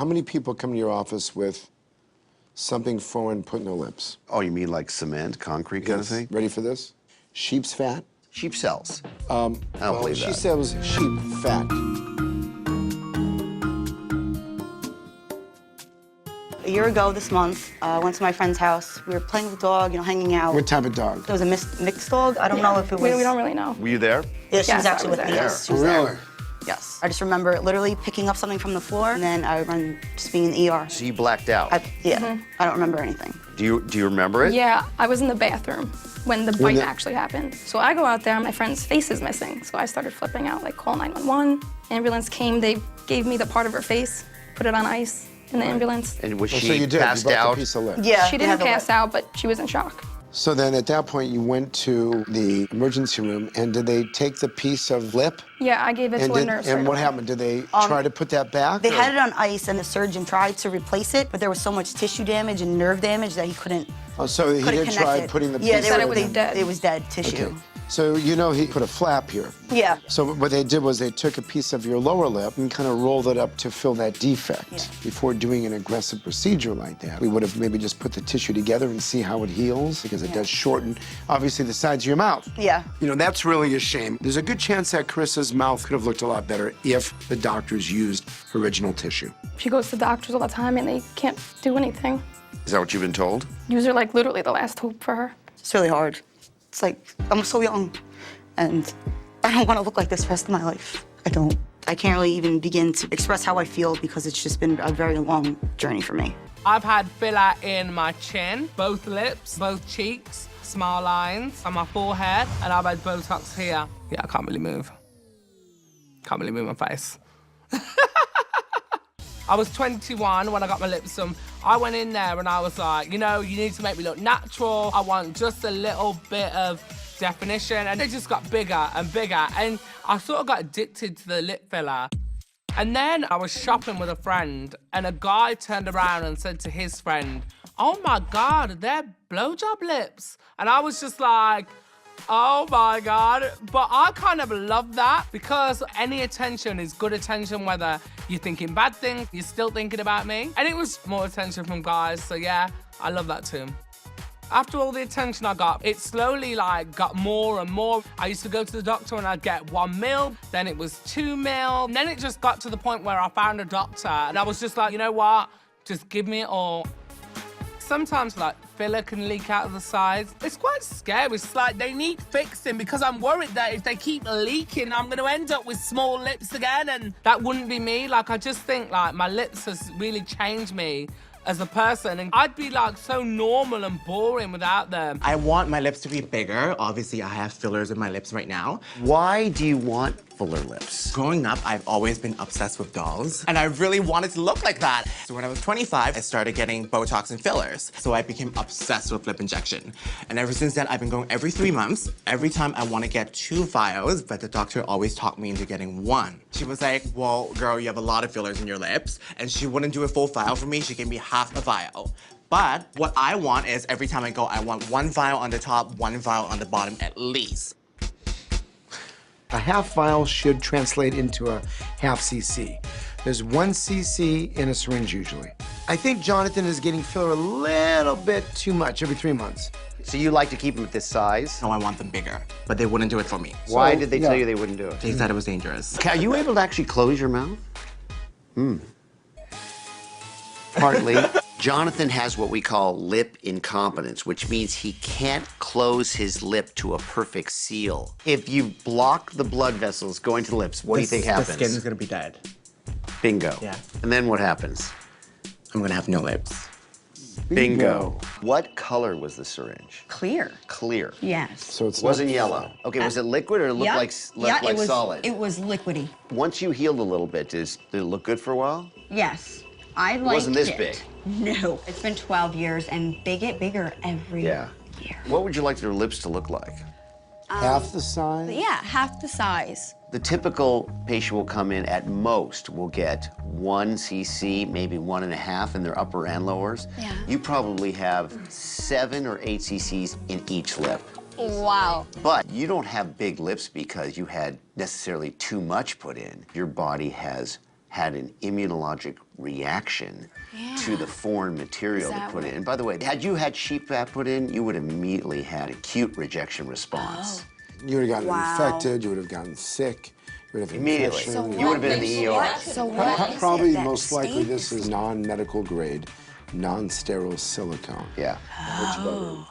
How many people come to your office with something foreign put in their lips? Oh, you mean like cement, concrete kind of thing? Ready for this? Sheep's fat? Sheep cells. I don't believe she that. said it was sheep fat. A year ago this month, I went to my friend's house. We were playing with the dog, hanging out. What type of dog? It was a mixed dog. I don't know if it was... We don't really know. Were you there? Yeah, she was Yes, I actually was with me. there. Yes, she was Really? there. Yes. I just remember literally picking up something from the floor, and then I remember just being in the ER. So you blacked out. I don't remember anything. Do you remember it? Yeah, I was in the bathroom when the bite actually happened. So I go out there, and my friend's face is missing. So I started flipping out, like, call 911. Ambulance came, they gave me the part of her face, put it on ice in the ambulance. And was So she you did. passed You broke out? a piece of lip. Yeah. She they had didn't the pass lip. out, but she was in shock. So then at that point, you went to the emergency room, and did they take the piece of lip? Yeah, I gave it to a nurse. And right what away. happened? Did they try to put that back? They or- had it on ice, and the surgeon tried to replace it, but there was so much tissue damage and nerve damage that he couldn't. Oh, so he couldn't did connect try it. putting the piece Yeah, said they it were, was dead. It was dead tissue. Okay. So he put a flap here. Yeah. So what they did was they took a piece of your lower lip and kind of rolled it up to fill that defect. Yeah. Before doing an aggressive procedure like that, we would have maybe just put the tissue together and see how it heals, because it does shorten, obviously, the sides of your mouth. Yeah. That's really a shame. There's a good chance that Carissa's mouth could have looked a lot better if the doctors used original tissue. She goes to doctors all the time, and they can't do anything. Is that what you've been told? Use are like literally the last hope for her. It's really hard. It's like, I'm so young, and I don't want to look like this the rest of my life. I don't. I can't really even begin to express how I feel because it's just been a very long journey for me. I've had filler in my chin, both lips, both cheeks, smile lines, on my forehead, and I've had Botox here. Yeah, I can't really move. Can't really move my face. I was 21 when I got my lips done. I went in there and I was like, you need to make me look natural. I want just a little bit of definition. And they just got bigger and bigger. And I sort of got addicted to the lip filler. And then I was shopping with a friend and a guy turned around and said to his friend, oh my God, they're blowjob lips. And I was just like, oh my God. But I kind of love that because any attention is good attention, whether you're thinking bad things, you're still thinking about me. And it was more attention from guys, so yeah, I love that too. After all the attention I got, it slowly got more and more. I used to go to the doctor and I'd get 1 mil, then it was 2 mil. And then it just got to the point where I found a doctor and I was just like, you know what? Just give me it all. Sometimes filler can leak out of the sides. It's quite scary. It's like they need fixing because I'm worried that if they keep leaking, I'm gonna end up with small lips again, and that wouldn't be me. I just think my lips has really changed me as a person, and I'd be so normal and boring without them. I want my lips to be bigger. Obviously, I have fillers in my lips right now. Why do you want fuller lips? Growing up, I've always been obsessed with dolls, and I really wanted to look like that. So when I was 25, I started getting Botox and fillers. So I became obsessed with lip injection. And ever since then, I've been going every 3 months. Every time I want to get 2 vials, but the doctor always talked me into getting 1. She was like, well, girl, you have a lot of fillers in your lips. And she wouldn't do a full vial for me. She gave me half a vial. But what I want is every time I go, I want 1 vial on the top, 1 vial on the bottom at least. A half vial should translate into a half cc. There's 1 cc in a syringe usually. I think Jonathan is getting filler a little bit too much every 3 months. So you like to keep them at this size? No, I want them bigger, but they wouldn't do it for me. Why did they tell you they wouldn't do it? They said it was dangerous. Are you able to actually close your mouth? Partly. Jonathan has what we call lip incompetence, which means he can't close his lip to a perfect seal. If you block the blood vessels going to the lips, what do you think happens? The skin is gonna be dead. Bingo. Yeah. And then what happens? I'm gonna have no lips. Bingo. What color was the syringe? Clear. Clear. Yes. So it's Wasn't yellow. Okay, was it liquid or it looked Yep. like solid? It was liquidy. Once you healed a little bit, did it look good for a while? Yes. I liked it. Wasn't this big? No. It's been 12 years and they get bigger every year. What would you like your lips to look like? Half the size? Yeah, half the size. The typical patient will come in at most will get 1 cc, maybe 1.5 in their upper and lowers. Yeah. You probably have 7 or 8 cc's in each lip. Wow. But you don't have big lips because you had necessarily too much put in. Your body has had an immunologic reaction to the foreign material they put in. And by the way, had you had sheep fat put in, you would immediately had acute rejection response. You would have gotten infected, you would have gotten sick, you would have Immediately. infection. You would have been in the ER. So what Probably is it that most likely stains this is non-medical grade, non-sterile silicone. Yeah. Much better